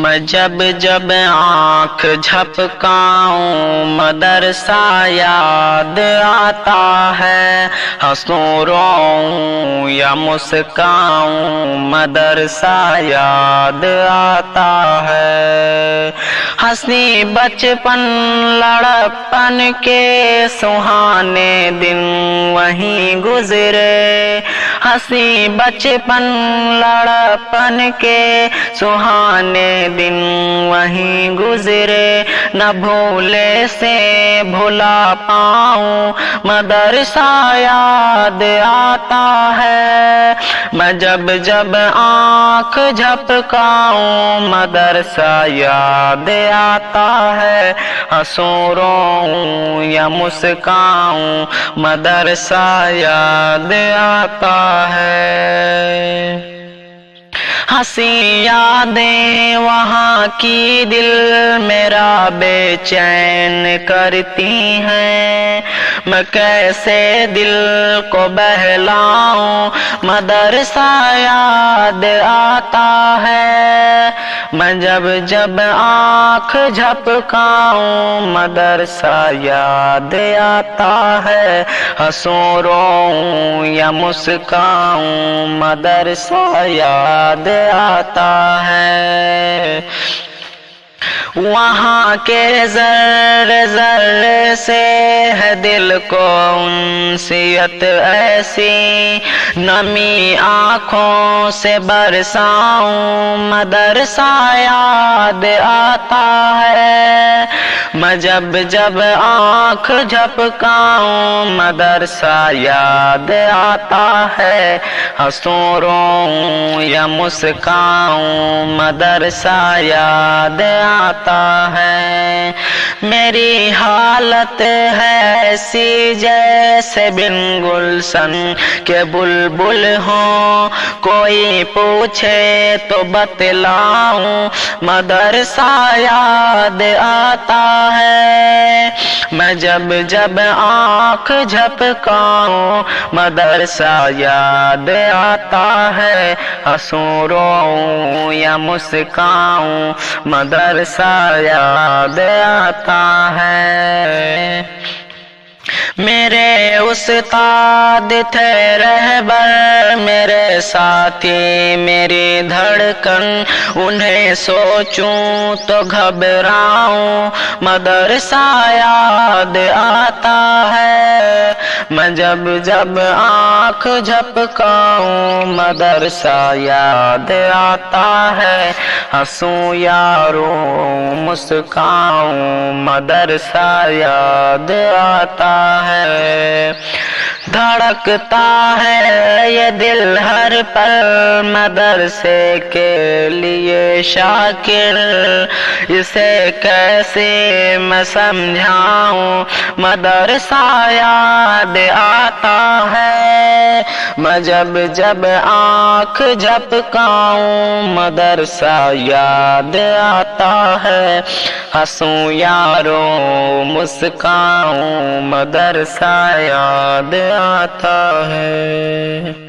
मैं जब जब आँख झपकाऊं मदरसा याद आता है। हंसूं रोऊं या मुस्काऊं मदरसा याद आता है। हंसी बचपन लड़कपन के सुहाने दिन वहीं गुजरे। हंसी बचपन लड़कपन के सुहाने दिन वहीं गुजरे। न भूले से भुला पाऊं मदरसा याद आता है। मैं जब जब आँख झपकाऊं मदरसा याद आता है। हंसूं रोऊं या मुस्काऊं मदरसा याद आता है। हंसी यादें वहाँ की दिल मेरा बेचैन करती हैं। मैं कैसे दिल को बहलाऊं मदरसा याद आता है। मैं जब जब आँख झपकाऊं मदरसा याद आता है। हंसूं रोऊं या मुस्काऊं मदरसा याद आता है। वहाँ के ज़र्रे ज़र्रे से है दिल को उनसियत ऐसी। नमी आँखों से बरसाऊं मदरसा याद आता है। मैं जब जब आँख झपकाऊं मदरसा याद आता है। हंसूं रोऊं या मुस्काऊं मदरसा याद आता है। मेरी हालत है ऐसी जैसे बिन गुलशन के बुलबुल हों। कोई पूछे तो बतलाऊं मदरसा याद आता है। मैं जब जब आँख झपकाऊं मदरसा याद आता है। हंसूं रोऊं या मुस्काऊं मदरसा याद आता है। मेरे उस्ताद थे रहबर मेरे साथी मेरी धड़कन। उन्हें सोचूं तो घबराऊं मदरसा याद आता है। मैं जब जब आँख झपकाऊं मदरसा याद आता है। हंसूं यारों मुस्काऊं मदरसा याद आता है। धड़कता है ये दिल हर पल मदरसे के लिए शाकिर। इसे कैसे मैं समझाऊं मदरसा याद आता है। मैं जब जब आँख झपकाऊं मदरसा याद आता है। हंसूं यारों मुस्काऊं मदरसा याद आता है।